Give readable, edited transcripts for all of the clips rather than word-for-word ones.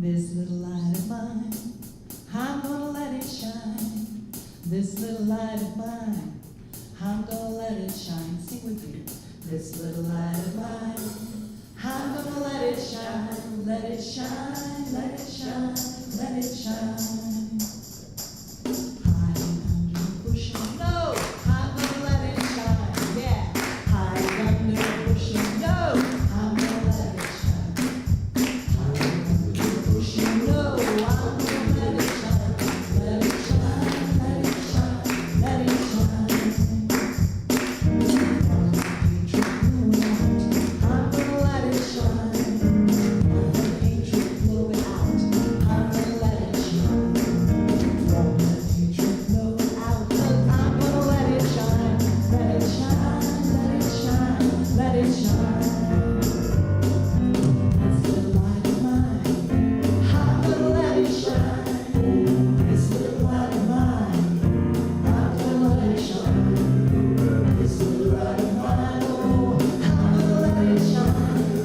This little light of mine, I'm gonna let it shine. This little light of mine, I'm gonna let it shine. Sing with me. This little light of mine, I'm gonna let it shine. Let it shine, let it shine, let it shine. Hide under a bushel, no, I'm gonna let it shine. Yeah, hide under a bushel, no, I'm gonna let it shine. Hide under a bushel, no, I'm gonna let it shine. Let it shine, let it shine, let it shine. I'm gonna let it shine. When the hatred blow it out, I'm gonna let it shine. When the hatred blow it out, look, I'm gonna let it shine. Let it shine, let it shine, let it shine. This little light of mine, I'm gonna let it shine. This little light of mine, I'm gonna let it shine. This little light of mine, oh, I'm gonna let it shine.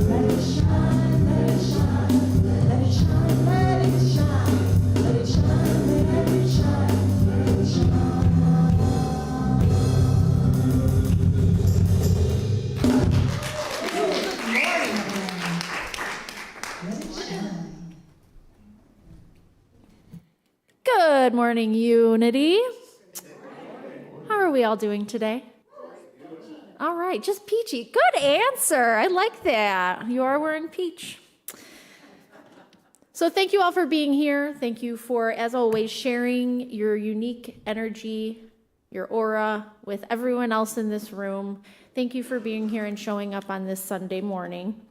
Let it shine, let it shine, let it shine, let it shine, let it shine, let it shine, let it shine. Good morning, everyone. Let it shine. Good morning, Unity. How are we all doing today? All right, just peachy. Good answer. I like that. You are wearing peach. So thank you all for being here. Thank you for, as always, sharing your unique energy, your aura with everyone else in this room. Thank you for being here and showing up on this Sunday morning.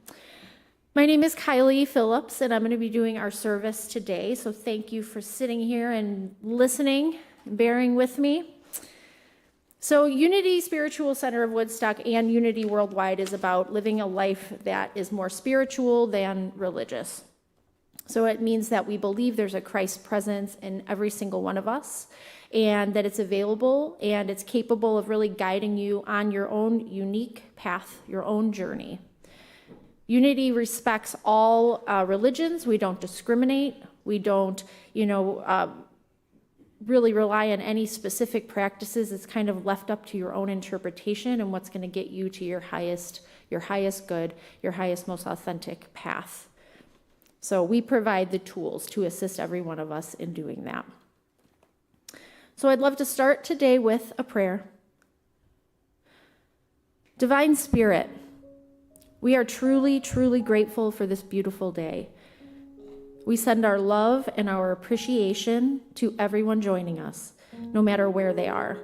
My name is Kylie Phillips, and I'm going to be doing our service today. So thank you for sitting here and listening, bearing with me. So Unity Spiritual Center of Woodstock and Unity Worldwide is about living a life that is more spiritual than religious. So it means that we believe there's a Christ presence in every single one of us, and that it's available and it's capable of really guiding you on your own unique path, your own journey. Unity respects all religions. We don't discriminate. We don't, really rely on any specific practices. It's kind of left up to your own interpretation and what's going to get you to your highest good, your highest, most authentic path. So we provide the tools to assist every one of us in doing that. So I'd love to start today with a prayer. Divine Spirit, we are truly, truly grateful for this beautiful day. We send our love and our appreciation to everyone joining us, no matter where they are.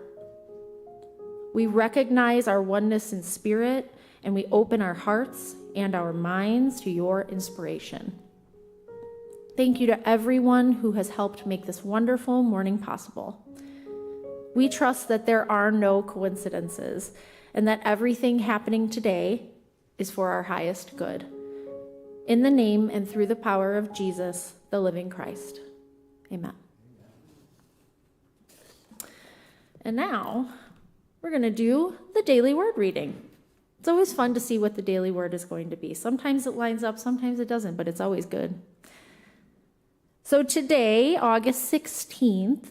We recognize our oneness in spirit, and we open our hearts and our minds to your inspiration. Thank you to everyone who has helped make this wonderful morning possible. We trust that there are no coincidences, and that everything happening today is for our highest good. In the name and through the power of Jesus, the living Christ. Amen. And now we're going to do the daily word reading. It's always fun to see what the daily word is going to be. Sometimes it lines up, sometimes it doesn't, but it's always good. So today, August 16th,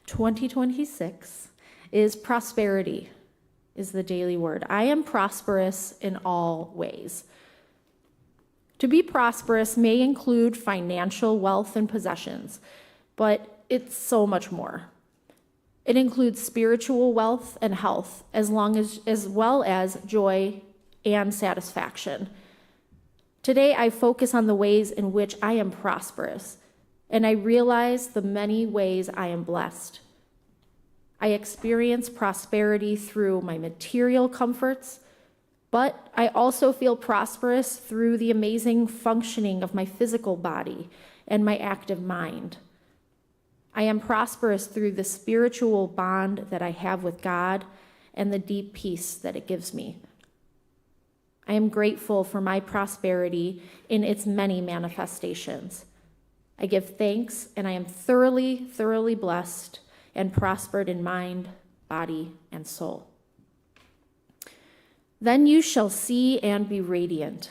2026, is prosperity, is the daily word. I am prosperous in all ways. To be prosperous may include financial wealth and possessions, but it's so much more. It includes spiritual wealth and health, as well as joy and satisfaction. Today, I focus on the ways in which I am prosperous, and I realize the many ways I am blessed. I experience prosperity through my material comforts, but I also feel prosperous through the amazing functioning of my physical body and my active mind. I am prosperous through the spiritual bond that I have with God and the deep peace that it gives me. I am grateful for my prosperity in its many manifestations. I give thanks, and I am thoroughly, thoroughly blessed and prospered in mind, body, and soul. Then you shall see and be radiant.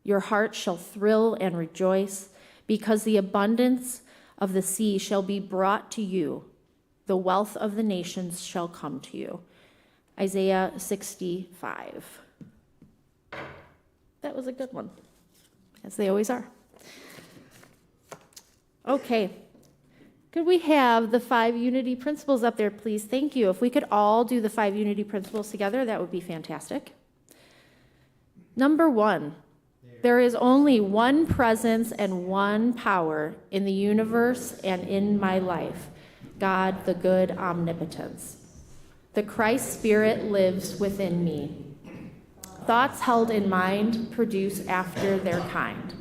Your heart shall thrill and rejoice, because the abundance of the sea shall be brought to you. The wealth of the nations shall come to you. Isaiah 65. That was a good one, as they always are. Okay. Could we have the 5 unity principles up there, please? Thank you. If we could all do the 5 unity principles together, that would be fantastic. Number 1, there is only one presence and one power in the universe and in my life, God, the good omnipotence. The Christ Spirit lives within me. Thoughts held in mind produce after their kind.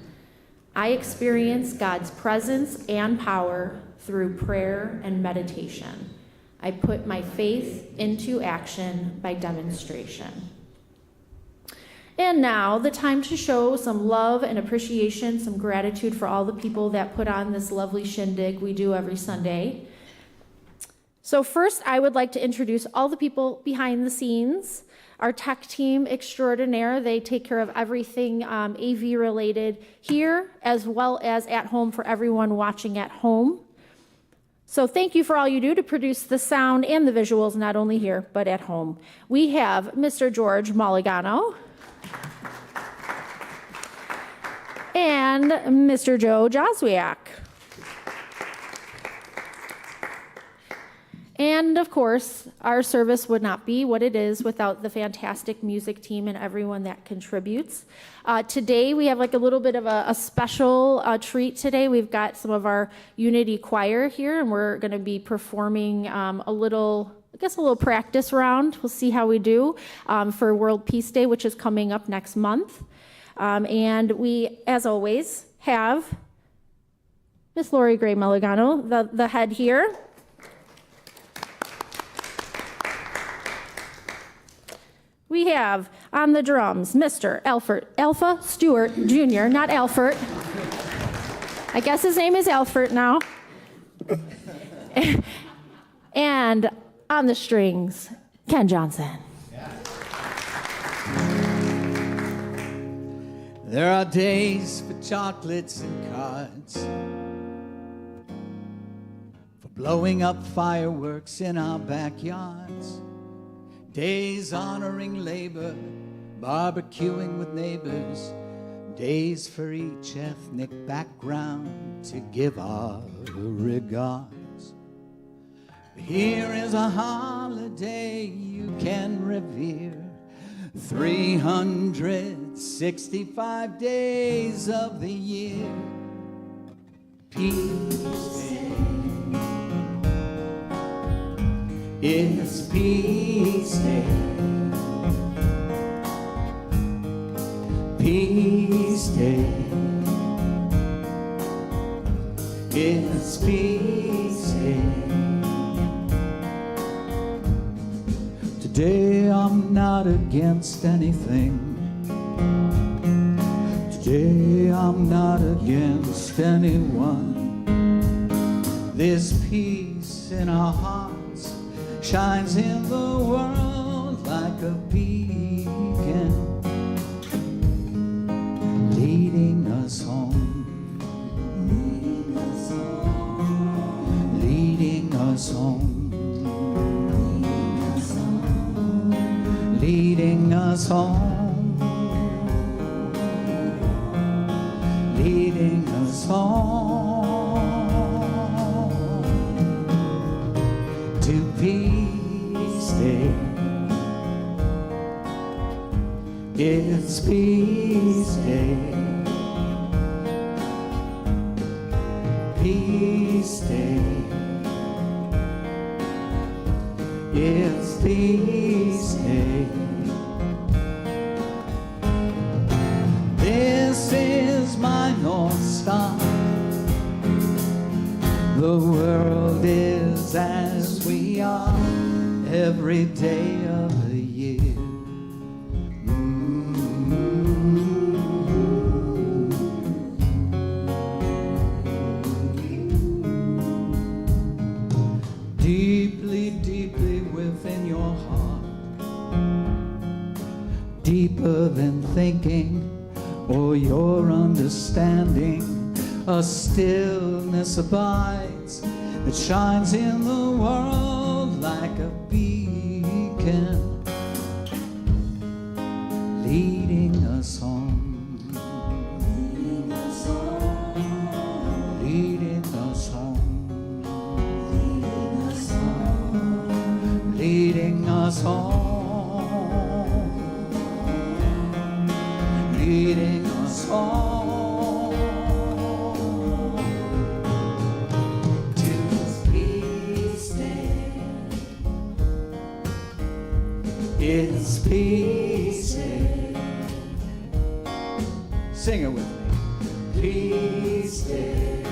I experience God's presence and power through prayer and meditation. I put my faith into action by demonstration. And now, the time to show some love and appreciation, some gratitude for all the people that put on this lovely shindig we do every Sunday. So first, I would like to introduce all the people behind the scenes. Our tech team extraordinaire, they take care of everything AV related here, as well as at home for everyone watching at home. So thank you for all you do to produce the sound and the visuals, not only here, but at home. We have Mr. George Mulligano and Mr. Joe Joswiak. And of course, our service would not be what it is without the fantastic music team and everyone that contributes. Today, we have like a little bit of a special treat today. We've got some of our Unity choir here, and we're going to be performing a little practice round. We'll see how we do for World Peace Day, which is coming up next month. And we, as always, have Miss Lori Gray Mulligano, the head here. We have on the drums, Mr. Alpha Stewart Jr., not Alfert. I guess his name is Alfert now. And on the strings, Ken Johnson. There are days for chocolates and cards, for blowing up fireworks in our backyards. Days honoring labor, barbecuing with neighbors. Days for each ethnic background to give our regards. Here is a holiday you can revere. 365 days of the year. Peace Day. It's Peace Day. Peace Day. It's Peace Day. Today I'm not against anything. Today I'm not against anyone. There's peace in our hearts, shines in the world like a beacon, leading us home, leading us home, leading us home, leading us home, leading us home to Peace Day. It's Peace Day. Peace Day. It's Peace Day. This is my North Star. The world is as we are every day of the year. Deeply, deeply within your heart, deeper than thinking or your understanding, A stillness abides that shines in the world like a beacon, leading us home, leading us home, leading us home, leading us home, leading us home. It's peace day. Sing it with me. Peace day.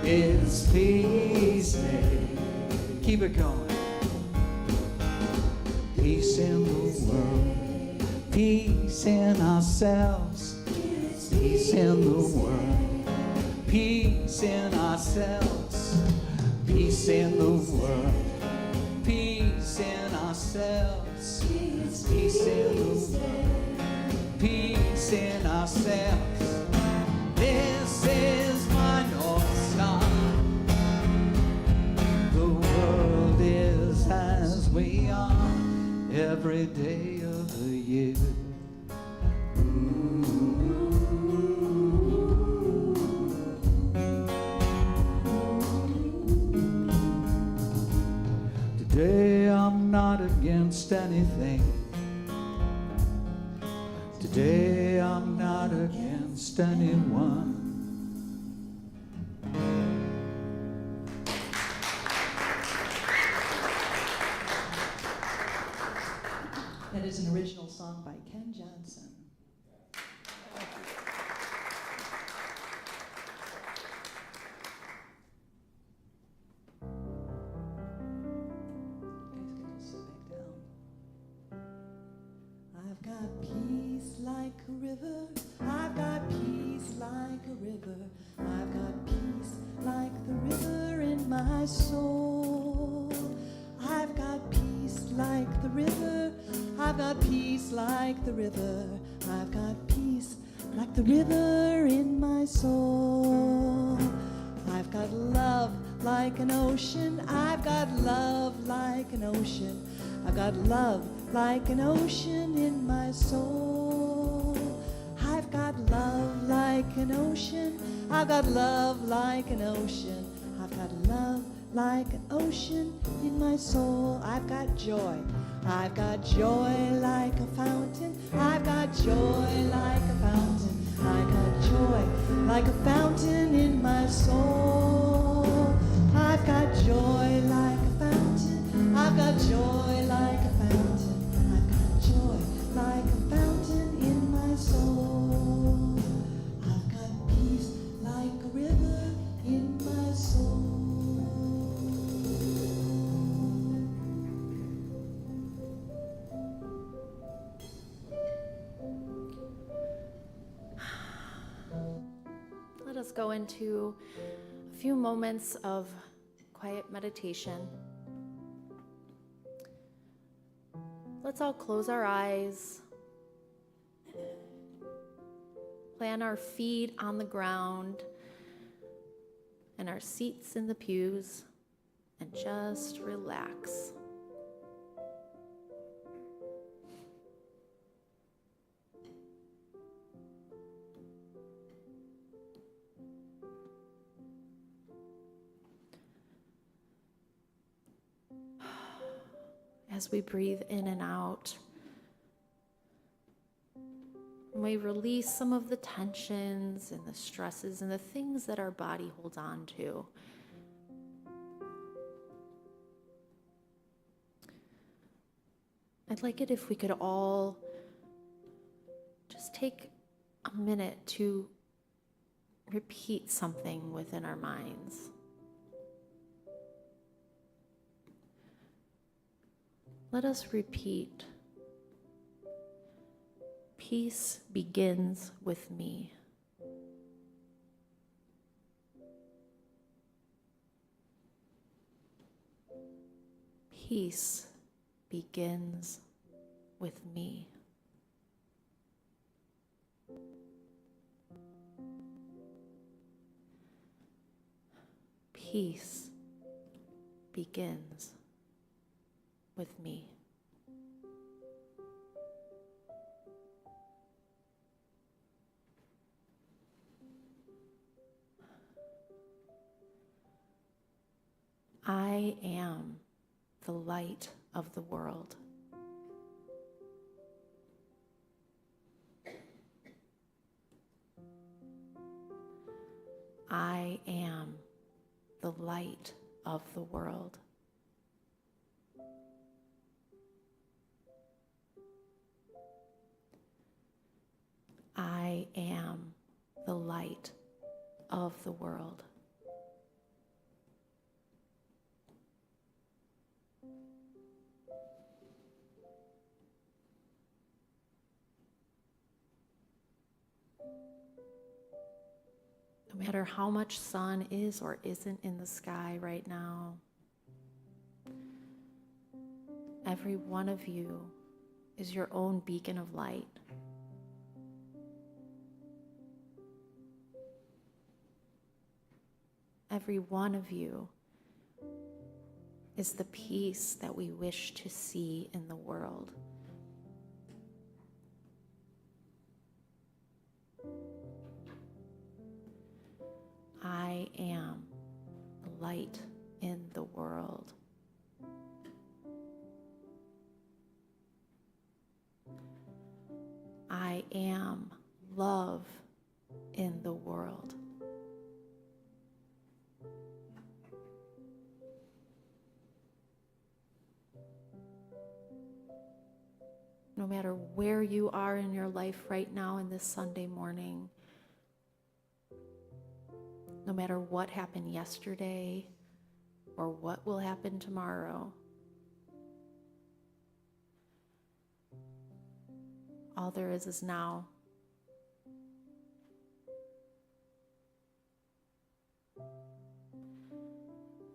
It's peace day. Keep it going. Peace in the world. Peace in ourselves. Peace in the world. Peace in ourselves. Peace in the world. Peace in ourselves, peace in the world, peace in ourselves. This is my North Star. The world is as we are every day of the year. Today I'm not against anything. Today I'm not against anyone. That is an original song by Ken Johnson. I've got peace like a river. I've got peace like a river. I've got peace like the river in my soul. I've got peace like the river. I've got peace like the river. I've got peace like the river in my soul. I've got love like an ocean. I've got love like an ocean. I've got love like an ocean in my soul. I've got love like an ocean. I've got love like an ocean. I've got love like an ocean in my soul. I've got joy. I've got joy like a fountain. I've got joy like a fountain. I've got joy like a fountain in my soul. I've got joy like a fountain. I've got joy like a fountain. I've got joy like a fountain in my soul. I've got peace like a river in my soul. Let us go into a few moments of quiet meditation. Let's all close our eyes, plant our feet on the ground and our seats in the pews, and just relax. As we breathe in and out, we release some of the tensions and the stresses and the things that our body holds on to. I'd like it if we could all just take a minute to repeat something within our minds. Let us repeat, peace begins with me. Peace begins with me. peace begins with me. I am the light of the world. I am the light of the world. I am the light of the world. No matter how much sun is or isn't in the sky right now, every one of you is your own beacon of light. Every one of you is the peace that we wish to see in the world. I am the light in the world. I am love in the world. No matter where you are in your life right now in this Sunday morning, no matter what happened yesterday or what will happen tomorrow, all there is now.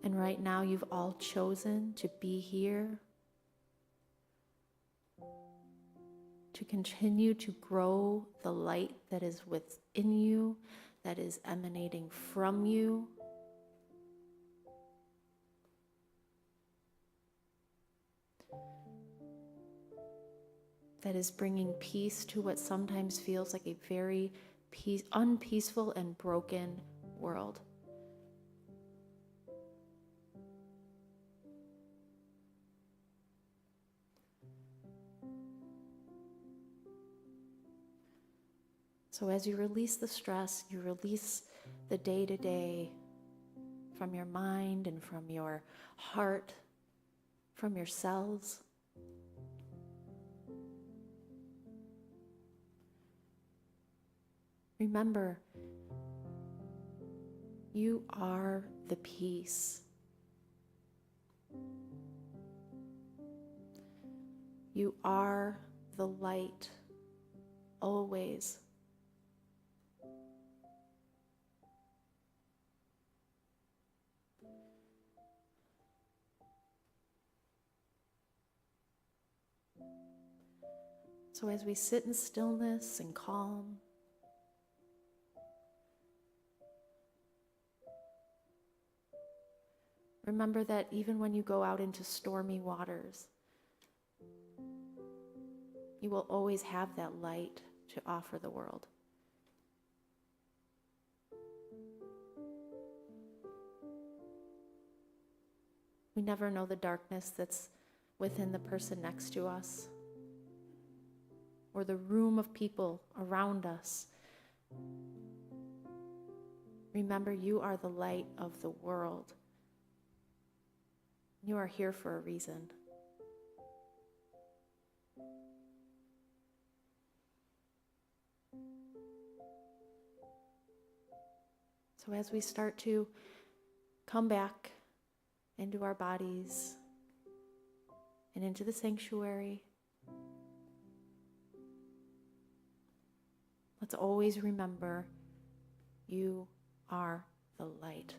And right now you've all chosen to be here, to continue to grow the light that is within you, that is emanating from you. That is bringing peace to what sometimes feels like a very unpeaceful and broken world. So as you release the stress, you release the day-to-day from your mind and from your heart, from your cells. Remember, you are the peace. You are the light, always. So as we sit in stillness and calm, remember that even when you go out into stormy waters, you will always have that light to offer the world. We never know the darkness that's within the person next to us, or the room of people around us. Remember, you are the light of the world. You are here for a reason. So as we start to come back into our bodies and into the sanctuary, let's always remember you are the light.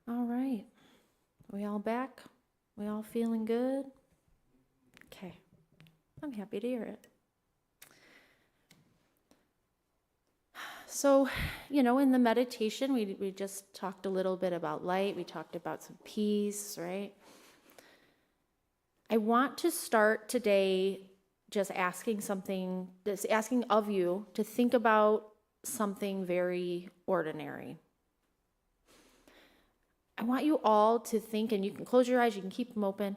All right. We all back? We all feeling good? Okay. I'm happy to hear it. So, in the meditation, we just talked a little bit about light. We talked about some peace, right? I want to start today just asking of you to think about something very ordinary. I want you all to think, and you can close your eyes, you can keep them open.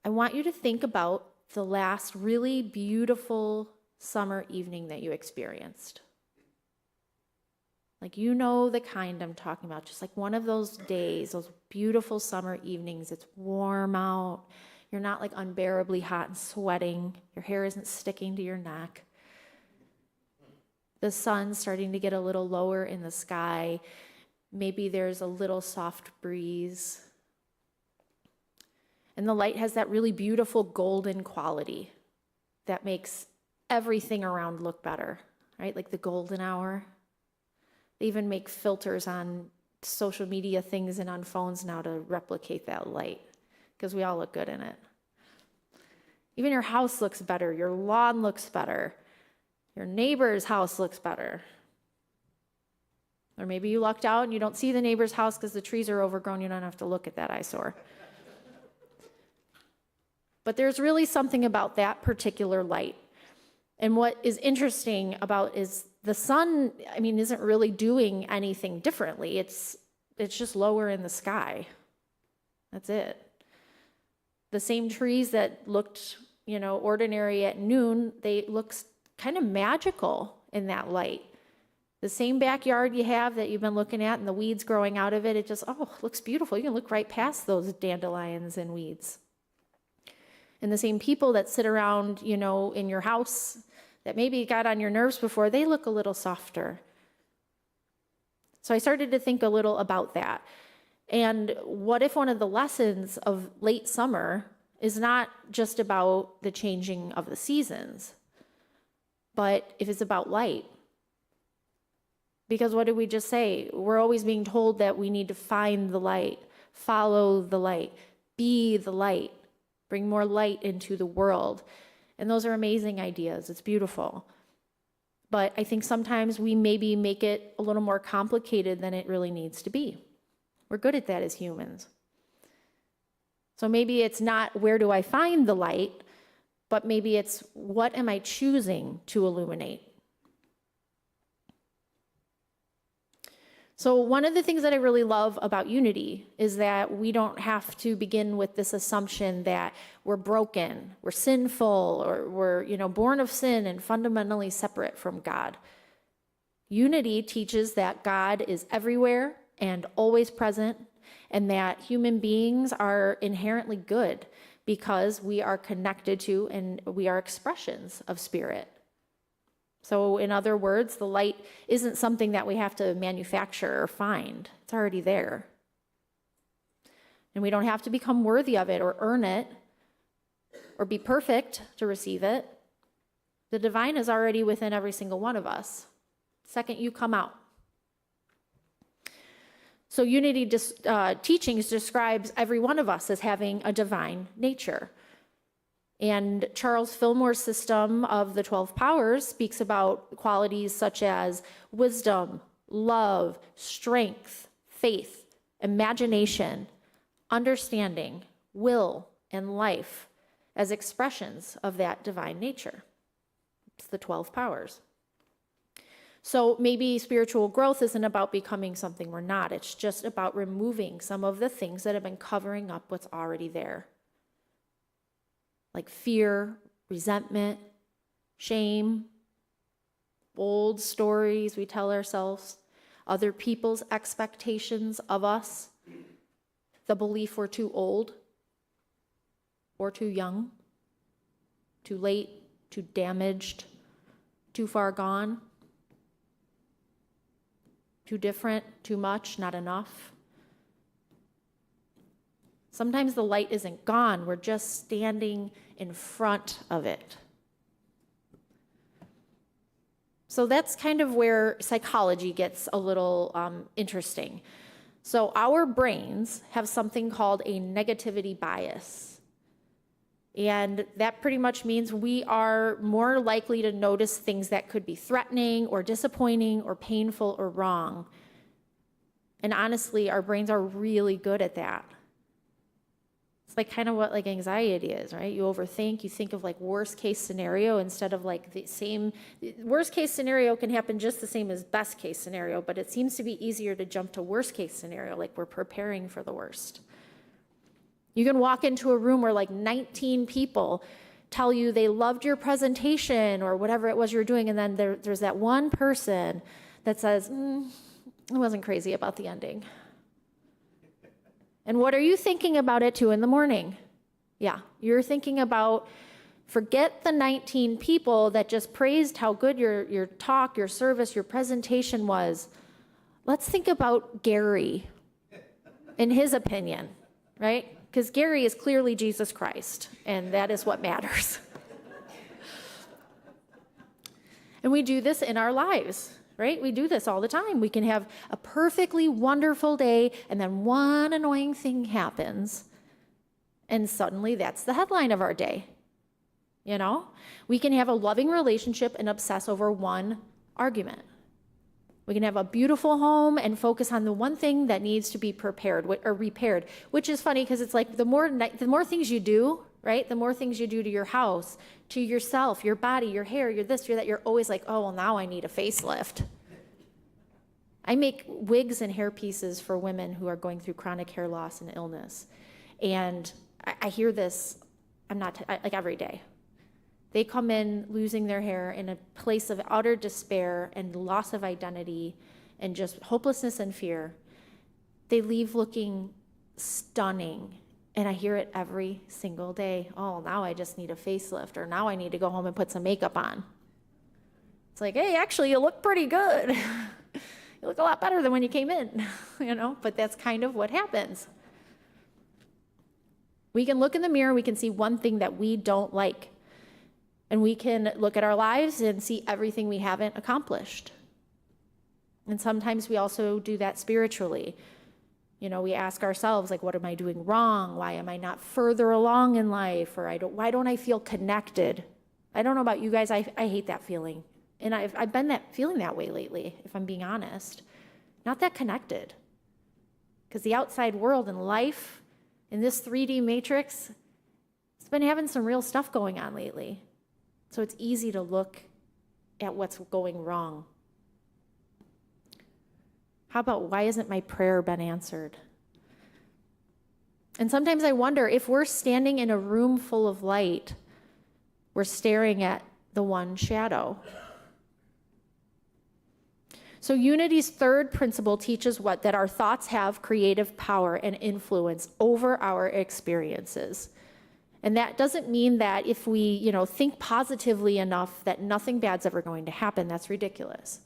I want you to think about the last really beautiful summer evening that you experienced. Like, the kind I'm talking about, just like one of those days, those beautiful summer evenings. It's warm out. You're not like unbearably hot and sweating. Your hair isn't sticking to your neck. The sun's starting to get a little lower in the sky. Maybe there's a little soft breeze. And the light has that really beautiful golden quality that makes everything around look better, right? Like the golden hour. They even make filters on social media things and on phones now to replicate that light, because we all look good in it. Even your house looks better. Your lawn looks better. Your neighbor's house looks better. Or maybe you lucked out and you don't see the neighbor's house because the trees are overgrown. You don't have to look at that eyesore. But there's really something about that particular light. And what is interesting about is the sun, isn't really doing anything differently. It's just lower in the sky. That's it. The same trees that looked, ordinary at noon, they look kind of magical in that light. The same backyard you have that you've been looking at and the weeds growing out of it, it just, looks beautiful. You can look right past those dandelions and weeds. And the same people that sit around, in your house that maybe got on your nerves before, they look a little softer. So I started to think a little about that. And what if one of the lessons of late summer is not just about the changing of the seasons, but if it's about light? Because what did we just say? We're always being told that we need to find the light, follow the light, be the light, bring more light into the world. And those are amazing ideas. It's beautiful. But I think sometimes we maybe make it a little more complicated than it really needs to be. We're good at that as humans. So maybe it's not where do I find the light, but maybe it's what am I choosing to illuminate? So one of the things that I really love about unity is that we don't have to begin with this assumption that we're broken, we're sinful, or we're, born of sin and fundamentally separate from God. Unity teaches that God is everywhere and always present, and that human beings are inherently good because we are connected to and we are expressions of spirit. So in other words, the light isn't something that we have to manufacture or find. It's already there. And we don't have to become worthy of it or earn it or be perfect to receive it. The divine is already within every single one of us. The second you come out. So unity teachings describes every one of us as having a divine nature. And Charles Fillmore's system of the 12 powers speaks about qualities such as wisdom, love, strength, faith, imagination, understanding, will, and life as expressions of that divine nature. It's the 12 powers. So maybe spiritual growth isn't about becoming something we're not. It's just about removing some of the things that have been covering up what's already there. Like fear, resentment, shame, old stories we tell ourselves, other people's expectations of us, the belief we're too old or too young, too late, too damaged, too far gone, too different, too much, not enough. Sometimes the light isn't gone, we're just standing in front of it. So that's kind of where psychology gets a little interesting. So our brains have something called a negativity bias. And that pretty much means we are more likely to notice things that could be threatening or disappointing or painful or wrong. And honestly, our brains are really good at that. It's like kind of what like anxiety is, right? You overthink, you think of like worst case scenario instead of like the same. Worst case scenario can happen just the same as best case scenario, but it seems to be easier to jump to worst case scenario, like we're preparing for the worst. You can walk into a room where like 19 people tell you they loved your presentation or whatever it was you were doing, and then there's that one person that says, I wasn't crazy about the ending. And what are you thinking about at 2 a.m? Yeah, you're thinking about, forget the 19 people that just praised how good your talk, your service, your presentation was. Let's think about Gary in his opinion, right? Because Gary is clearly Jesus Christ, and that is what matters. And we do this in our lives, right? We do this all the time. We can have a perfectly wonderful day, and then one annoying thing happens, and suddenly that's the headline of our day. You know? We can have a loving relationship and obsess over one argument. We can have a beautiful home and focus on the one thing that needs to be prepared or repaired, which is funny because it's like the more things you do, right? The more things you do to your house, to yourself, your body, your hair, your this, your that, you're always like, oh, well, now I need a facelift. I make wigs and hair pieces for women who are going through chronic hair loss and illness. And I hear this, like every day. They come in losing their hair in a place of utter despair and loss of identity and just hopelessness and fear. They leave looking stunning. And I hear it every single day. Oh, now I just need a facelift, or now I need to go home and put some makeup on. It's like, hey, actually, you look pretty good. You look a lot better than when you came in, you know? But that's kind of what happens. We can look in the mirror, we can see one thing that we don't like. And we can look at our lives and see everything we haven't accomplished. And sometimes we also do that spiritually. You know, we ask ourselves, like, what am I doing wrong? Why am I not further along in life? Or why don't I feel connected? I don't know about you guys, I hate that feeling. And I've been feeling that way lately, if I'm being honest. Not that connected. Because the outside world and life in this 3D matrix, it's been having some real stuff going on lately. So it's easy to look at what's going wrong. How about, why hasn't my prayer been answered? And sometimes I wonder, if we're standing in a room full of light, we're staring at the one shadow. So Unity's third principle teaches what? That our thoughts have creative power and influence over our experiences. And that doesn't mean that if we, think positively enough that nothing bad's ever going to happen. That's ridiculous.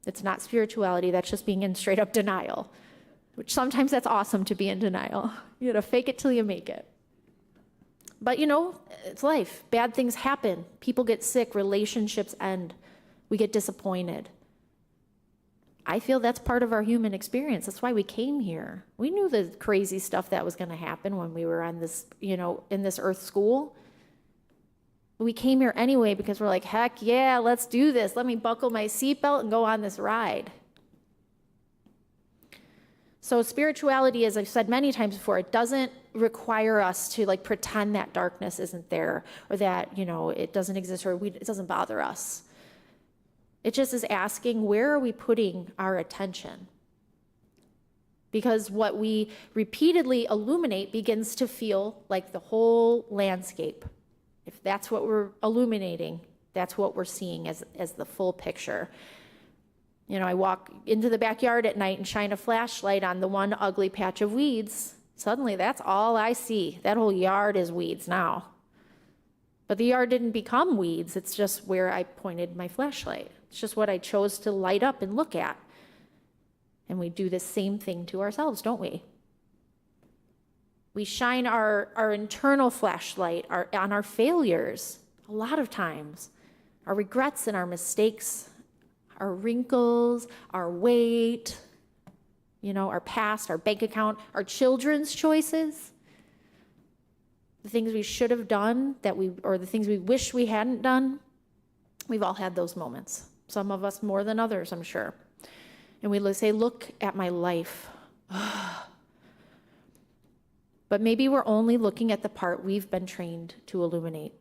It's not spirituality. That's just being in straight up denial, which sometimes that's awesome to be in denial. Fake it till you make it. But it's life. Bad things happen. People get sick. Relationships end. We get disappointed. I feel that's part of our human experience. That's why we came here. We knew the crazy stuff that was going to happen when we were on this, in this earth school. But we came here anyway because we're like, heck yeah, let's do this. Let me buckle my seatbelt and go on this ride. So spirituality, as I've said many times before, it doesn't require us to pretend that darkness isn't there, or that, it doesn't exist, or it doesn't bother us. It just is asking, where are we putting our attention? Because what we repeatedly illuminate begins to feel like the whole landscape. If that's what we're illuminating, that's what we're seeing as the full picture. I walk into the backyard at night and shine a flashlight on the one ugly patch of weeds. Suddenly, that's all I see. That whole yard is weeds now. But the yard didn't become weeds. It's just where I pointed my flashlight. It's just what I chose to light up and look at. And we do the same thing to ourselves, don't we? We shine our internal flashlight on our failures a lot of times, our regrets and our mistakes, our wrinkles, our weight. our past, our bank account, our children's choices, the things we should have done or the things we wish we hadn't done. We've all had those moments. Some of us more than others, I'm sure. And we say, look at my life. But maybe we're only looking at the part we've been trained to illuminate.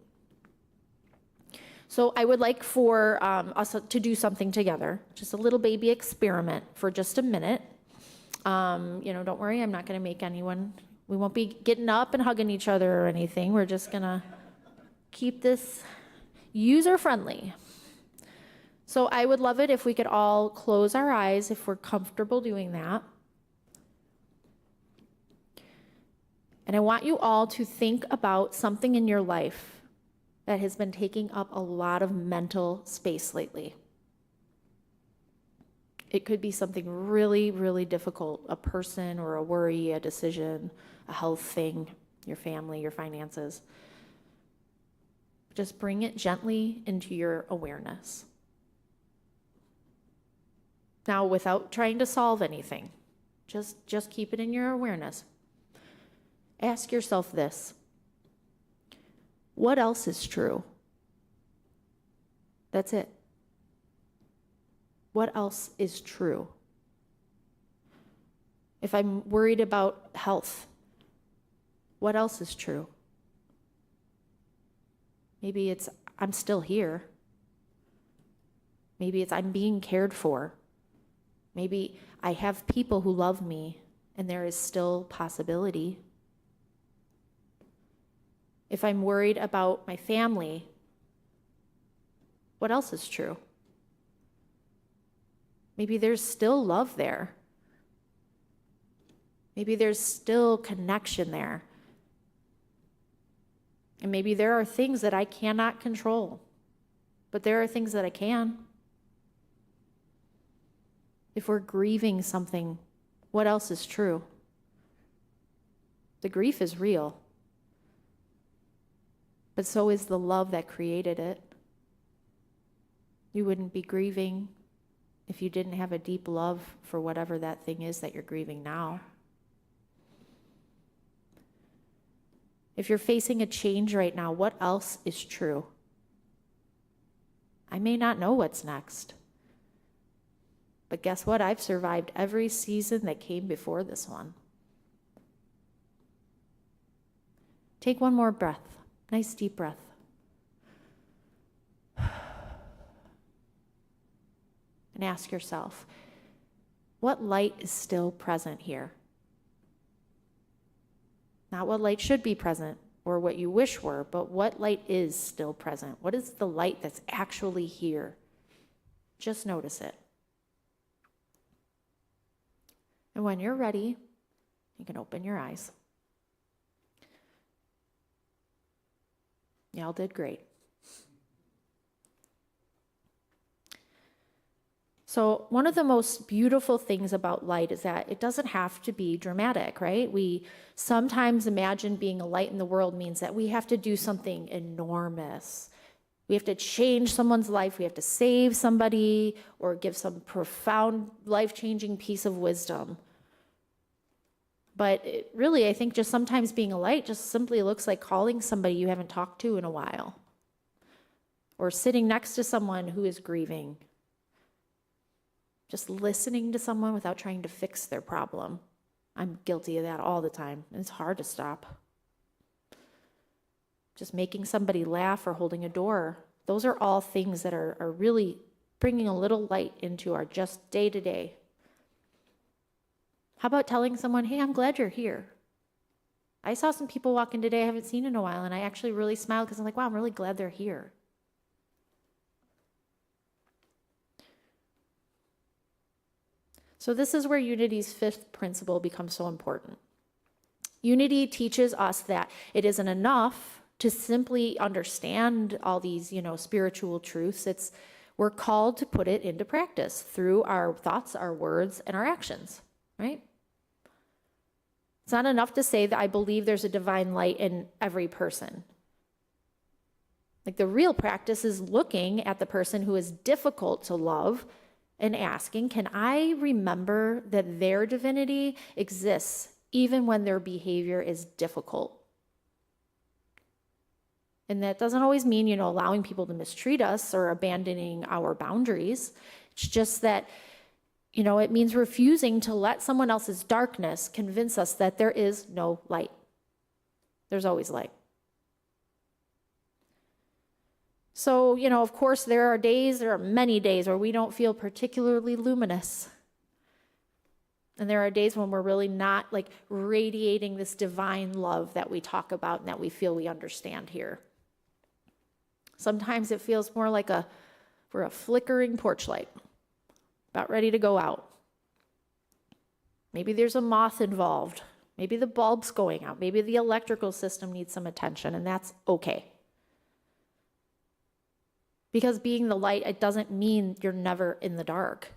So I would like for us to do something together, just a little baby experiment for just a minute. Don't worry, I'm not going to make anyone, we won't be getting up and hugging each other or anything. We're just going to keep this user-friendly. So I would love it if we could all close our eyes if we're comfortable doing that. And I want you all to think about something in your life that has been taking up a lot of mental space lately. It could be something really, really difficult, a person or a worry, a decision, a health thing, your family, your finances. Just bring it gently into your awareness. Now, without trying to solve anything, just keep it in your awareness. Ask yourself this: what else is true? That's it. What else is true? If I'm worried about health, what else is true? Maybe it's I'm still here. Maybe it's I'm being cared for. Maybe I have people who love me and there is still possibility. If I'm worried about my family, what else is true? Maybe there's still love there. Maybe there's still connection there. And maybe there are things that I cannot control, but there are things that I can. If we're grieving something, what else is true? The grief is real, but so is the love that created it. You wouldn't be grieving if you didn't have a deep love for whatever that thing is that you're grieving now. If you're facing a change right now, what else is true? I may not know what's next. But guess what? I've survived every season that came before this one. Take one more breath. Nice deep breath. And ask yourself, what light is still present here? Not what light should be present or what you wish were, but what light is still present? What is the light that's actually here? Just notice it. And when you're ready, you can open your eyes. Y'all did great. So one of the most beautiful things about light is that it doesn't have to be dramatic, right? We sometimes imagine being a light in the world means that we have to do something enormous. We have to change someone's life. We have to save somebody or give some profound, life-changing piece of wisdom. But really, I think just sometimes being a light just simply looks like calling somebody you haven't talked to in a while, or sitting next to someone who is grieving. Just listening to someone without trying to fix their problem. I'm guilty of that all the time, and it's hard to stop. Just making somebody laugh or holding a door. Those are all things that are really bringing a little light into our just day-to-day. How about telling someone, hey, I'm glad you're here. I saw some people walk in today I haven't seen in a while, and I actually really smiled because I'm like, wow, I'm really glad they're here. So this is where Unity's fifth principle becomes so important. Unity teaches us that it isn't enough to simply understand all these, spiritual truths. We're called to put it into practice through our thoughts, our words, and our actions, right? It's not enough to say that I believe there's a divine light in every person. Like the real practice is looking at the person who is difficult to love and asking, can I remember that their divinity exists even when their behavior is difficult? And that doesn't always mean, allowing people to mistreat us or abandoning our boundaries. It's just that, it means refusing to let someone else's darkness convince us that there is no light. There's always light. So, of course, there are many days where we don't feel particularly luminous. And there are days when we're really not radiating this divine love that we talk about and that we feel we understand here. Sometimes it feels more like we're a flickering porch light, about ready to go out. Maybe there's a moth involved. Maybe the bulb's going out. Maybe the electrical system needs some attention, and that's okay. Because being the light, it doesn't mean you're never in the dark.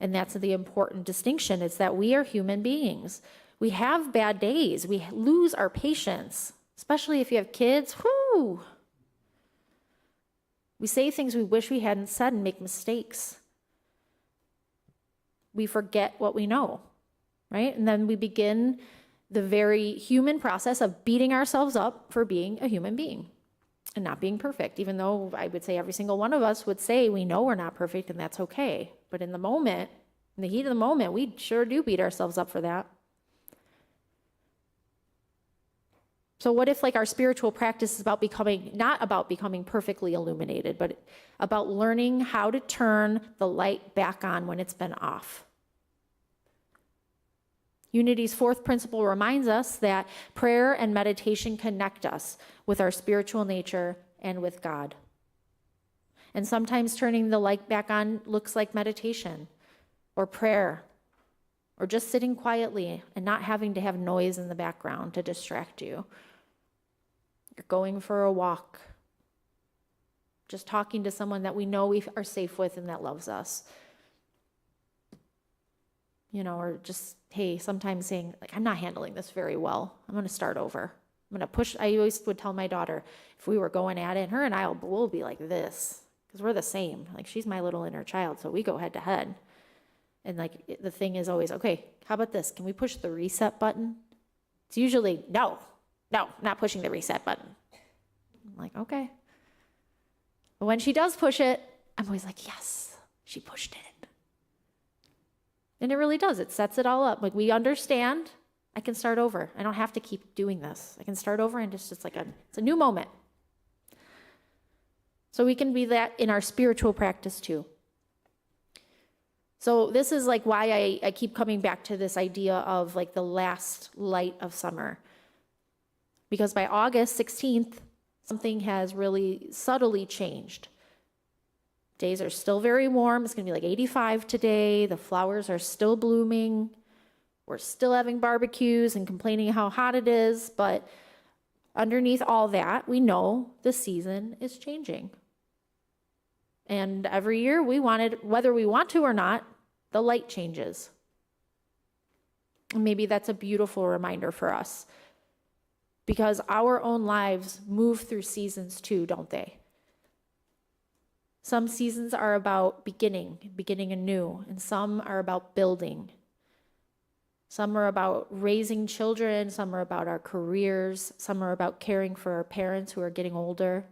And that's the important distinction, is that we are human beings. We have bad days. We lose our patience, especially if you have kids. Whoo! We say things we wish we hadn't said and make mistakes. We forget what we know, right? And then we begin the very human process of beating ourselves up for being a human being and not being perfect, even though I would say every single one of us would say we know we're not perfect and that's okay. But in the moment, in the heat of the moment, we sure do beat ourselves up for that. So what if our spiritual practice is not about becoming perfectly illuminated, but about learning how to turn the light back on when it's been off? Unity's fourth principle reminds us that prayer and meditation connect us with our spiritual nature and with God. And sometimes turning the light back on looks like meditation or prayer or just sitting quietly and not having to have noise in the background to distract you. You're going for a walk, just talking to someone that we know we are safe with and that loves us. Or just, hey, sometimes saying, I'm not handling this very well. I'm going to start over. I'm going to push. I always would tell my daughter, if we were going at it, her and I will be like this, because we're the same. She's my little inner child, so we go head to head. And the thing is always, okay, how about this? Can we push the reset button? It's usually, no, not pushing the reset button. I'm like, okay. But when she does push it, I'm always like, yes, she pushed it. And it really does. It sets it all up. We understand, I can start over. I don't have to keep doing this. I can start over and it's a new moment. So we can be that in our spiritual practice too. So this is why I keep coming back to this idea of the last light of summer. Because by August 16th, something has really subtly changed. Days are still very warm. It's going to be 85 today. The flowers are still blooming. We're still having barbecues and complaining how hot it is. But underneath all that, we know the season is changing. And every year whether we want to or not, the light changes. And maybe that's a beautiful reminder for us. Because our own lives move through seasons too, don't they? Some seasons are about beginning anew, and some are about building. Some are about raising children, some are about our careers, some are about caring for our parents who are getting older,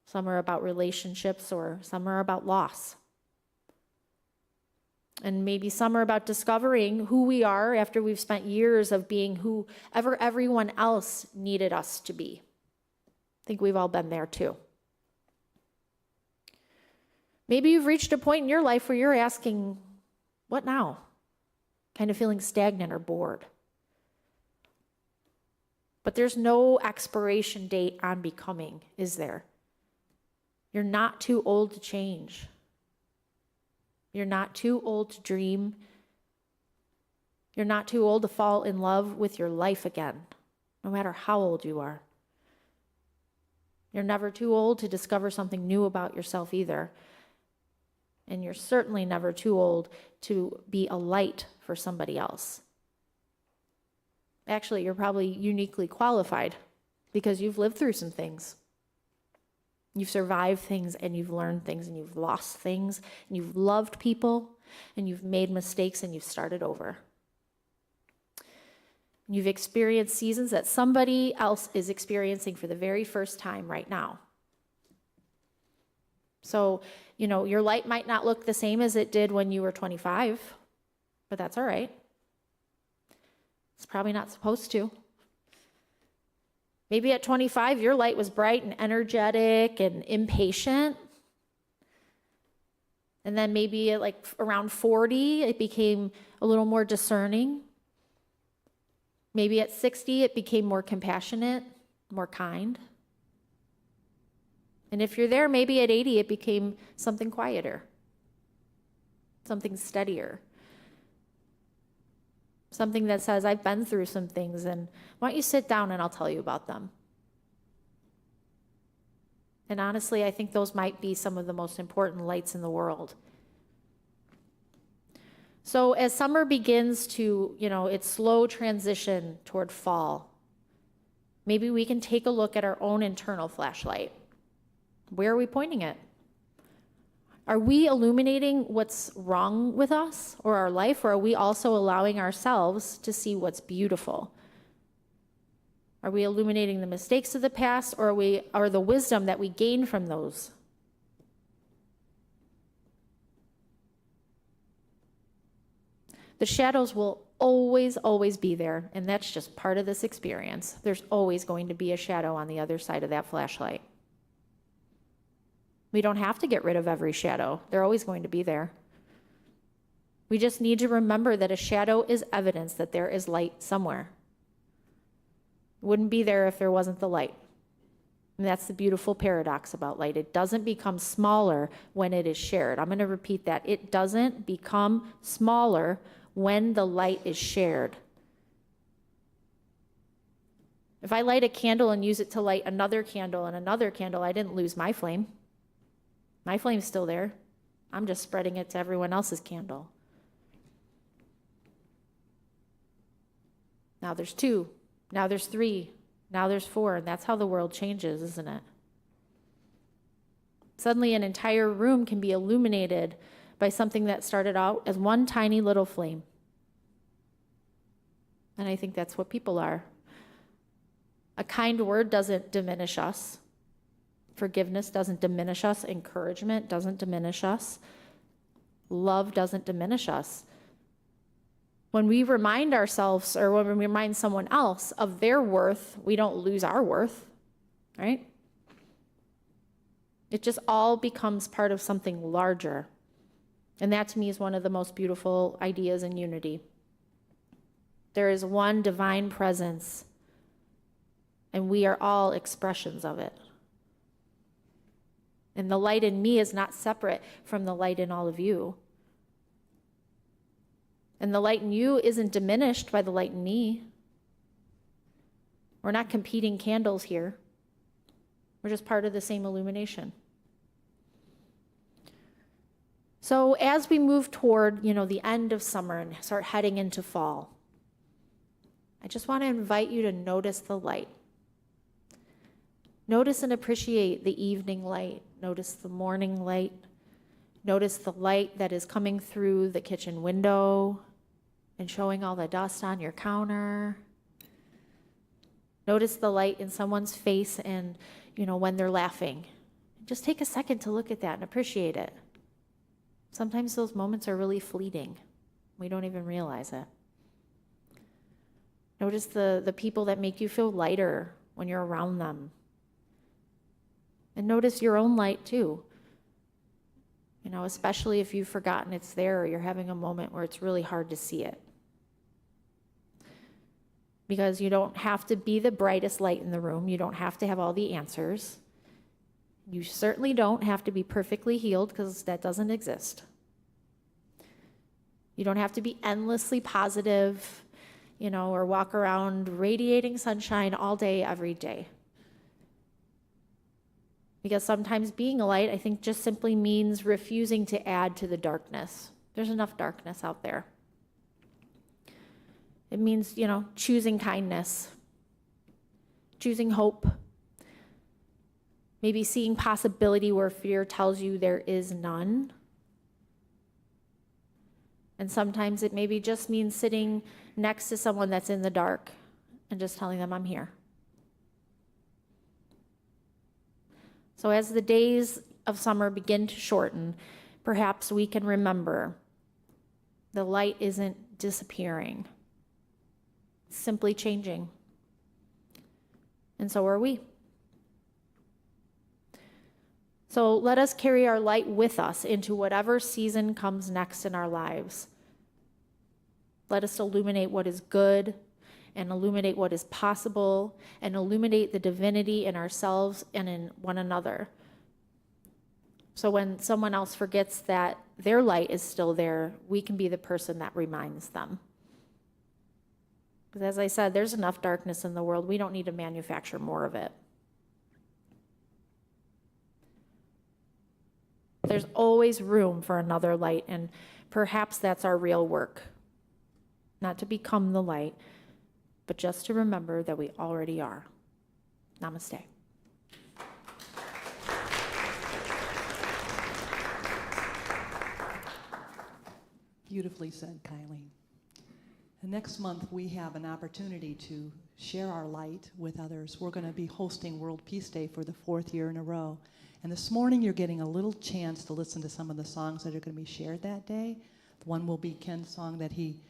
some are about relationships, or some are about loss. And maybe some are about discovering who we are after we've spent years of being whoever everyone else needed us to be. I think we've all been there too. Maybe you've reached a point in your life where you're asking, what now? Kind of feeling stagnant or bored. But there's no expiration date on becoming, is there? You're not too old to change. You're not too old to dream. You're not too old to fall in love with your life again, no matter how old you are. You're never too old to discover something new about yourself either. And you're certainly never too old to be a light for somebody else. Actually, you're probably uniquely qualified because you've lived through some things. You've survived things and you've learned things and you've lost things and you've loved people and you've made mistakes and you've started over. You've experienced seasons that somebody else is experiencing for the very first time right now. So, your light might not look the same as it did when you were 25, but that's all right. It's probably not supposed to. Maybe at 25, your light was bright and energetic and impatient. And then maybe at around 40, it became a little more discerning. Maybe at 60, it became more compassionate, more kind. And if you're there, maybe at 80, it became something quieter, something steadier. Something that says, I've been through some things, and why don't you sit down and I'll tell you about them. And honestly, I think those might be some of the most important lights in the world. So as summer begins to, its slow transition toward fall, maybe we can take a look at our own internal flashlight. Where are we pointing it? Are we illuminating what's wrong with us or our life, or are we also allowing ourselves to see what's beautiful? Are we illuminating the mistakes of the past, or are the wisdom that we gain from those? The shadows will always, always be there, and that's just part of this experience. There's always going to be a shadow on the other side of that flashlight. We don't have to get rid of every shadow. They're always going to be there. We just need to remember that a shadow is evidence that there is light somewhere. It wouldn't be there if there wasn't the light. And that's the beautiful paradox about light. It doesn't become smaller when it is shared. I'm going to repeat that. It doesn't become smaller when the light is shared. If I light a candle and use it to light another candle and another candle, I didn't lose my flame. My flame's still there. I'm just spreading it to everyone else's candle. Now there's 2. Now there's 3. Now there's 4. And that's how the world changes, isn't it? Suddenly an entire room can be illuminated by something that started out as one tiny little flame. And I think that's what people are. A kind word doesn't diminish us. Forgiveness doesn't diminish us. Encouragement doesn't diminish us. Love doesn't diminish us. When we remind ourselves, or when we remind someone else of their worth, we don't lose our worth, right? It just all becomes part of something larger. And that to me is one of the most beautiful ideas in unity. There is one divine presence, and we are all expressions of it. And the light in me is not separate from the light in all of you. And the light in you isn't diminished by the light in me. We're not competing candles here. We're just part of the same illumination. So as we move toward, the end of summer and start heading into fall, I just want to invite you to notice the light. Notice and appreciate the evening light. Notice the morning light. Notice the light that is coming through the kitchen window and showing all the dust on your counter. Notice the light in someone's face and, when they're laughing. Just take a second to look at that and appreciate it. Sometimes those moments are really fleeting. We don't even realize it. Notice the people that make you feel lighter when you're around them. And notice your own light too. Especially if you've forgotten it's there or you're having a moment where it's really hard to see it. Because you don't have to be the brightest light in the room. You don't have to have all the answers. You certainly don't have to be perfectly healed, because that doesn't exist. You don't have to be endlessly positive, or walk around radiating sunshine all day, every day. Because sometimes being a light, I think, just simply means refusing to add to the darkness. There's enough darkness out there. It means, choosing kindness, choosing hope. Maybe seeing possibility where fear tells you there is none. And sometimes it maybe just means sitting next to someone that's in the dark and just telling them, I'm here. So as the days of summer begin to shorten, perhaps we can remember the light isn't disappearing. It's simply changing. And so are we. So let us carry our light with us into whatever season comes next in our lives. Let us illuminate what is good and illuminate what is possible and illuminate the divinity in ourselves and in one another. So when someone else forgets that their light is still there, we can be the person that reminds them. Because as I said, there's enough darkness in the world. We don't need to manufacture more of it. There's always room for another light, and perhaps that's our real work. Not to become the light, but just to remember that we already are. Namaste. Beautifully said, Kylie. And next month, we have an opportunity to share our light with others. We're going to be hosting World Peace Day for the 4th year in a row. And this morning, you're getting a little chance to listen to some of the songs that are going to be shared that day. One will be Ken's song that he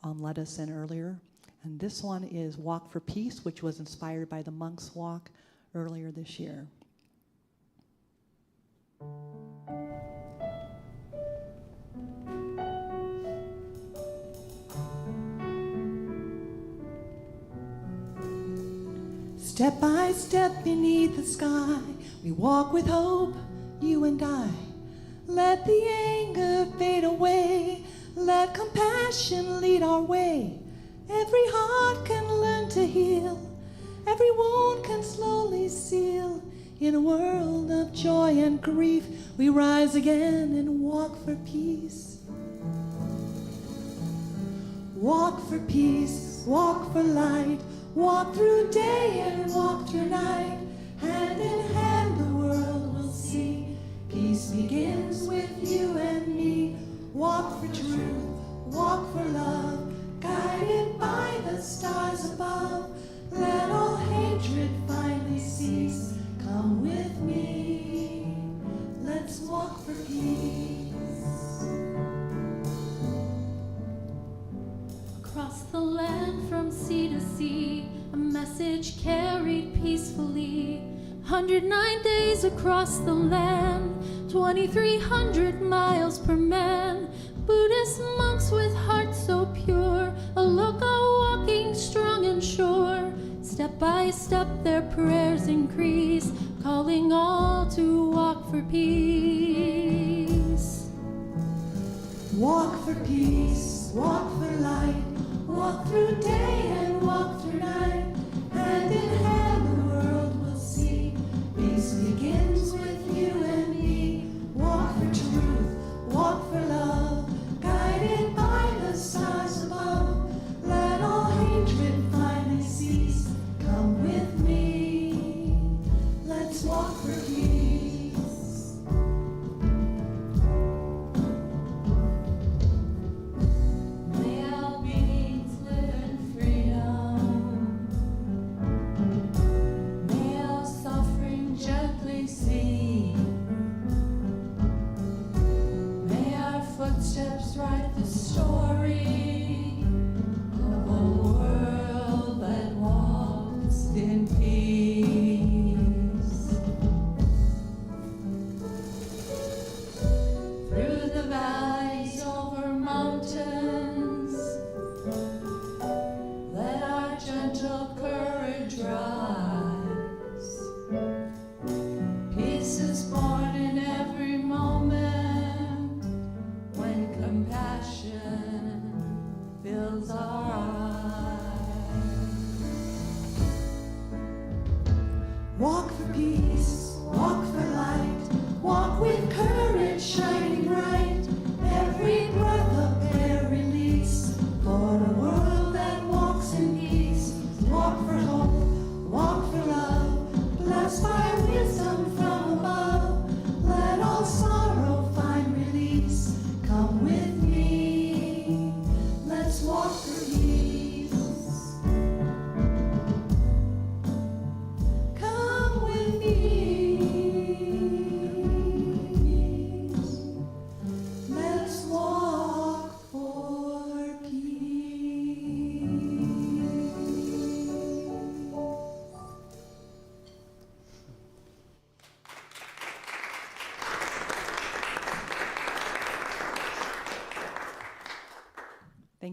led us in earlier. And this one is Walk for Peace, which was inspired by the Monks' Walk earlier this year. Step by step beneath the sky, we walk with hope, you and I. Let the anger fade away, let compassion lead our way. Every heart can learn to heal, every wound can slowly seal. In a world of joy and grief, we rise again and walk for peace. Walk for peace, walk for light, walk through day and walk through night. Hand in hand the world will see. Peace begins with you and me. Walk for truth, walk for love, guided by the stars above. Let all hatred finally cease. Come with me, let's walk for peace. Across the land from sea to sea, a message carried peacefully. 109 days across the land, 2,300 miles per man. Buddhist monks with hearts so pure, a loco walking strong and sure. Step by step their prayers increase, calling all to walk for peace. Walk for peace, walk for light, walk through day and walk through night. Hand in hand the world will see. Peace begins with you and me. Walk for truth, walk for love, guided by the stars above. Let all hatred finally cease. Come with me, let's walk for peace. May our beings live in freedom. May our suffering gently see. May our footsteps write the story of a world that walks in peace. Through the valleys, over mountains, let our gentle courage rise. Peace is born in every moment when compassion fills our eyes. Walk for peace, walk for light, walk with courage shining bright. Every breath of air release for a world that walks in peace. Walk for hope, walk for love, blessed by wisdom from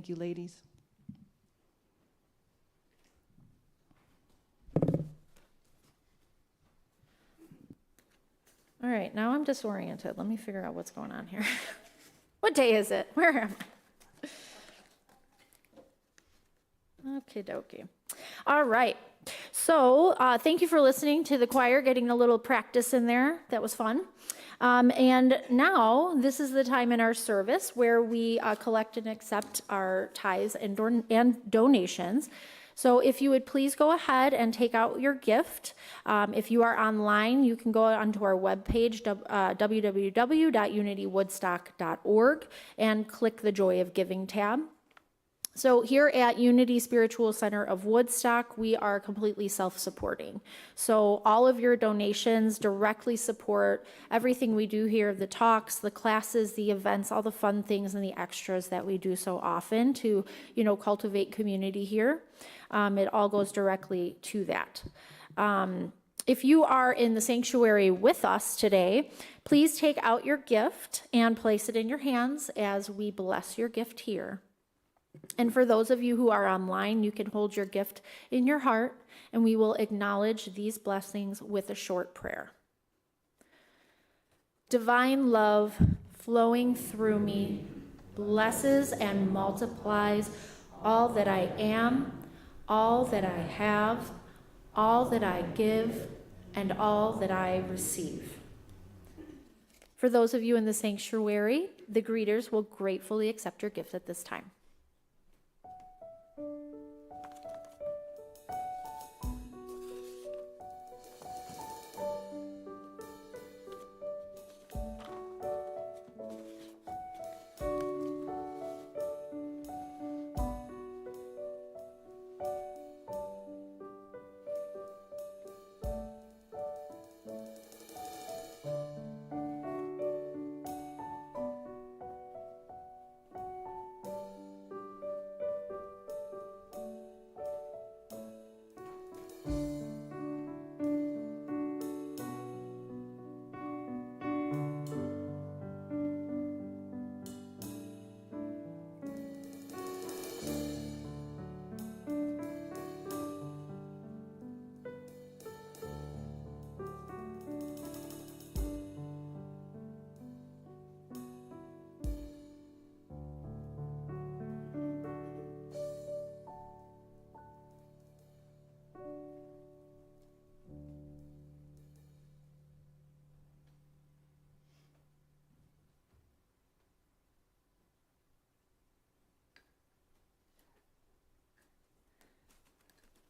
Thank you, ladies. All right, now I'm disoriented. Let me figure out what's going on here. What day is it? Where am I? Okie dokie. All right. So thank you for listening to the choir, getting a little practice in there. That was fun. And now this is the time in our service where we collect and accept our tithes and donations. So if you would please go ahead and take out your gift. If you are online, you can go onto our webpage, www.unitywoodstock.org, and click the Joy of Giving tab. So here at Unity Spiritual Center of Woodstock, we are completely self-supporting. So all of your donations directly support everything we do here, the talks, the classes, the events, all the fun things and the extras that we do so often to, cultivate community here. It all goes directly to that. If you are in the sanctuary with us today, please take out your gift and place it in your hands as we bless your gift here. And for those of you who are online, you can hold your gift in your heart, and we will acknowledge these blessings with a short prayer. Divine love flowing through me blesses and multiplies all that I am, all that I have, all that I give, and all that I receive. For those of you in the sanctuary, the greeters will gratefully accept your gift at this time.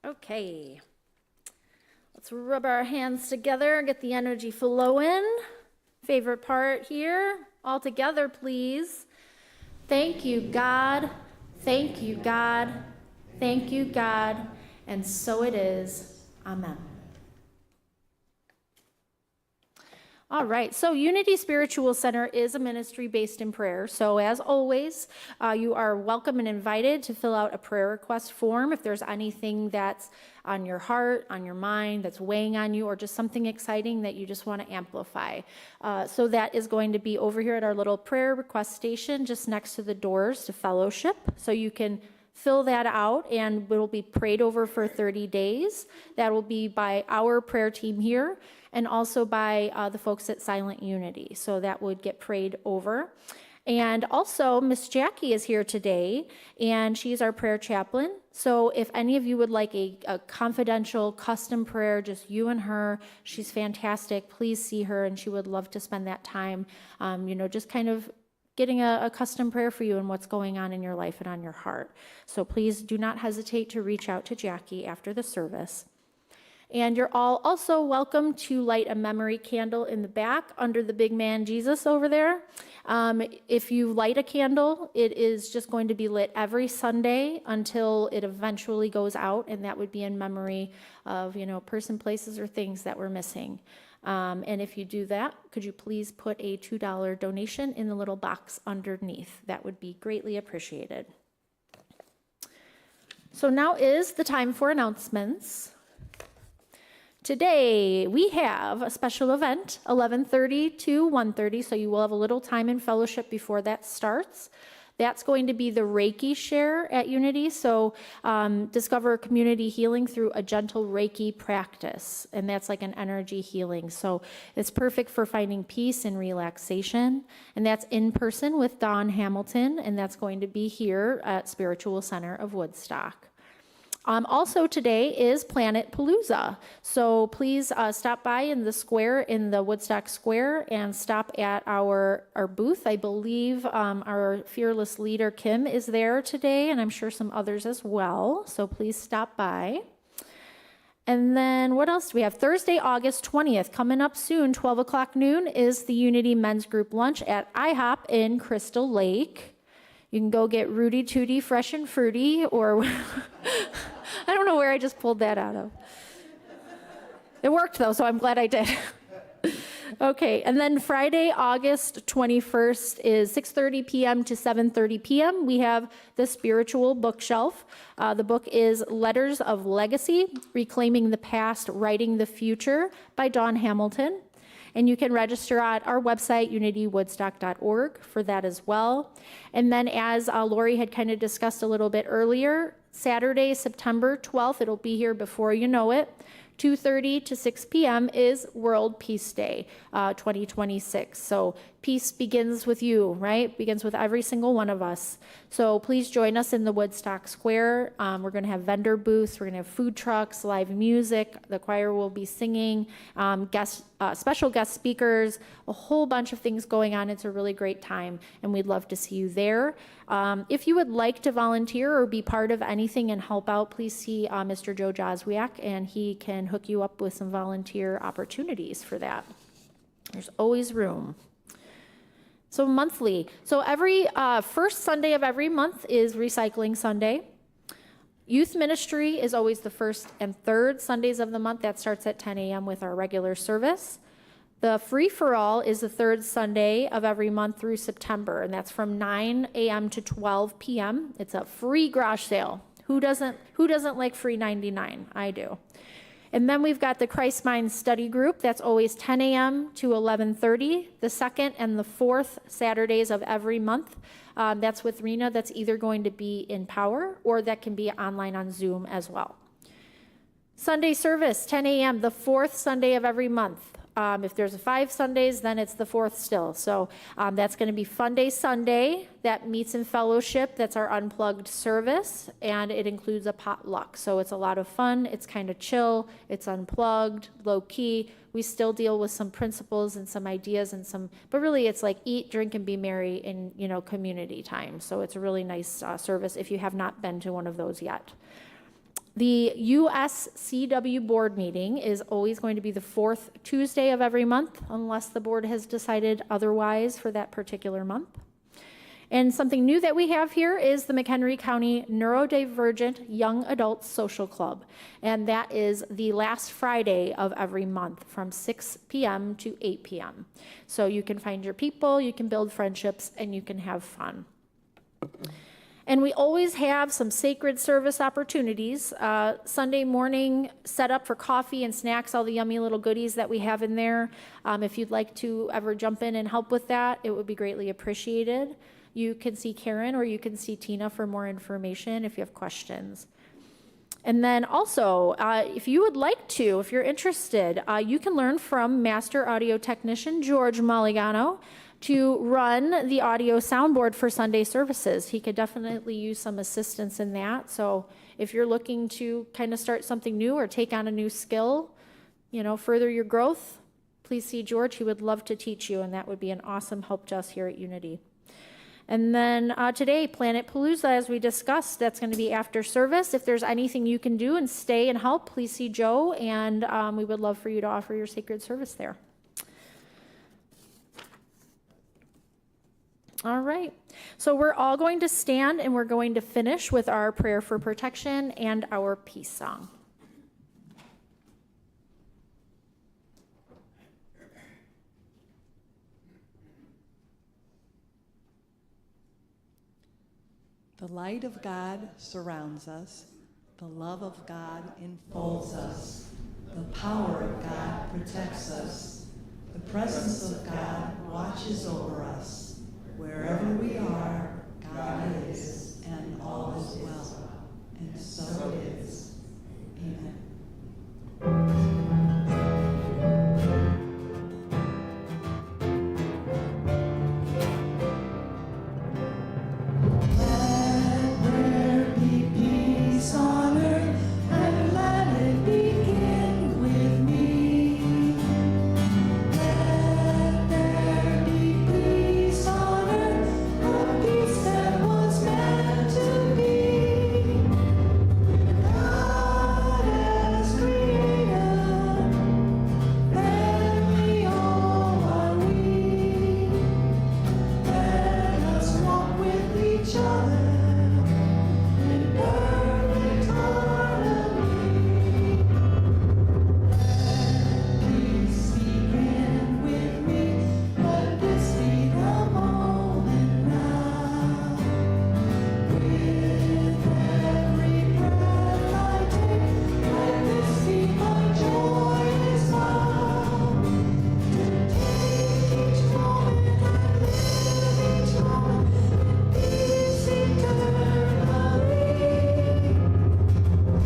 Okay, let's rub our hands together, get the energy flowing. Favorite part here, all together, please. Thank you, God. Thank you, God. Thank you, God. And so it is. Amen. All right, so Unity Spiritual Center is a ministry based in prayer. So as always, you are welcome and invited to fill out a prayer request form if there's anything that's on your heart, on your mind, that's weighing on you, or just something exciting that you just want to amplify. So that is going to be over here at our little prayer request station just next to the doors to fellowship. So you can fill that out and it will be prayed over for 30 days. That will be by our prayer team here and also by the folks at Silent Unity. So that would get prayed over. And also, Miss Jackie is here today, and she's our prayer chaplain. So if any of you would like a confidential custom prayer, just you and her, she's fantastic. Please see her, and she would love to spend that time, just kind of getting a custom prayer for you and what's going on in your life and on your heart. So please do not hesitate to reach out to Jackie after the service. And you're all also welcome to light a memory candle in the back under the big man Jesus over there. If you light a candle, it is just going to be lit every Sunday until it eventually goes out, and that would be in memory of, person, places, or things that we're missing. And if you do that, could you please put a $2 donation in the little box underneath? That would be greatly appreciated. So now is the time for announcements. Today, we have a special event, 11:30 to 1:30, so you will have a little time in fellowship before that starts. That's going to be the Reiki share at Unity. So discover community healing through a gentle Reiki practice. And that's like an energy healing. So it's perfect for finding peace and relaxation. And that's in person with Dawn Hamilton. And that's going to be here at Spiritual Center of Woodstock. Also today is Planet Palooza. So please stop by in the square, in the Woodstock Square, and stop at our booth. I believe our fearless leader, Kim, is there today, and I'm sure some others as well. So please stop by. And then what else do we have? Thursday, August 20th, coming up soon, 12 o'clock noon, is the Unity Men's Group Lunch at IHOP in Crystal Lake. You can go get Rudy Tooty Fresh and Fruity, or I don't know where I just pulled that out of. It worked though, so I'm glad I did. Okay, and then Friday, August 21st is 6:30 p.m. to 7:30 p.m. We have the Spiritual Bookshelf. The book is Letters of Legacy, Reclaiming the Past, Writing the Future by Dawn Hamilton. And you can register at our website, unitywoodstock.org, for that as well. And then as Lori had kind of discussed a little bit earlier, Saturday, September 12th, it'll be here before you know it, 2:30 to 6 p.m. is World Peace Day 2026. So peace begins with you, right? Begins with every single one of us. So please join us in the Woodstock Square. We're going to have vendor booths. We're going to have food trucks, live music. The choir will be singing, special guest speakers, a whole bunch of things going on. It's a really great time, and we'd love to see you there. If you would like to volunteer or be part of anything and help out, please see Mr. Joe Joswiak, and he can hook you up with some volunteer opportunities for that. There's always room. So monthly. So every first Sunday of every month is Recycling Sunday. Youth ministry is always the first and third Sundays of the month. That starts at 10 a.m. with our regular service. The free-for-all is the third Sunday of every month through September, and that's from 9 a.m. to 12 p.m. It's a free garage sale. Who doesn't like free 99? I do. And then we've got the Christ Mind Study Group. That's always 10 a.m. to 11:30, the second and the fourth Saturdays of every month. That's with Rena. That's either going to be in Power or that can be online on Zoom as well. Sunday service, 10 a.m., the fourth Sunday of every month. If there's 5 Sundays, then it's the fourth still. So that's going to be Fun Day Sunday. That meets in fellowship. That's our unplugged service, and it includes a potluck. So it's a lot of fun. It's kind of chill. It's unplugged, low key. We still deal with some principles and some ideas and but really it's like eat, drink, and be merry in community time. So it's a really nice service if you have not been to one of those yet. The USCW board meeting is always going to be the fourth Tuesday of every month, unless the board has decided otherwise for that particular month. And something new that we have here is the McHenry County Neurodivergent Young Adults Social Club. And that is the last Friday of every month from 6 p.m. to 8 p.m. So you can find your people, you can build friendships, and you can have fun. And we always have some sacred service opportunities. Sunday morning set up for coffee and snacks, all the yummy little goodies that we have in there. If you'd like to ever jump in and help with that, it would be greatly appreciated. You can see Karen or you can see Tina for more information if you have questions. And then also, if you would like to, if you're interested, you can learn from Master Audio Technician George Maligano to run the audio soundboard for Sunday services. He could definitely use some assistance in that. So if you're looking to kind of start something new or take on a new skill, further your growth, please see George. He would love to teach you, and that would be an awesome help to us here at Unity. And then today, Planet Palooza, as we discussed, that's going to be after service. If there's anything you can do and stay and help, please see Joe, and we would love for you to offer your sacred service there. All right, so we're all going to stand and we're going to finish with our prayer for protection and our peace song. The light of God surrounds us. The love of God enfolds us. The power of God protects us. The presence of God watches over us. Wherever we are, God is, and all is well. And so it is. Amen. Let there be peace on earth, and let it begin with me. Let there be peace on earth, a peace that was meant to be. God as creator, and we all are we. Let us walk with each other in perfect harmony. Let peace begin with me. Let this be the moment now. With every breath I take, let this be my joyous vow. To take each moment and live each moment in peace eternally.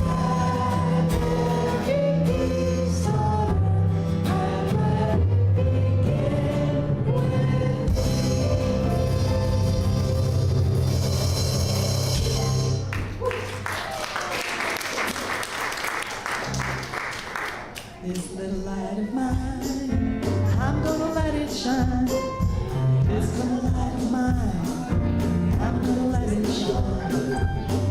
Let there be peace on earth, and let it begin with this little light of mine. I'm gonna let it shine. This little light of mine. I'm gonna let it shine.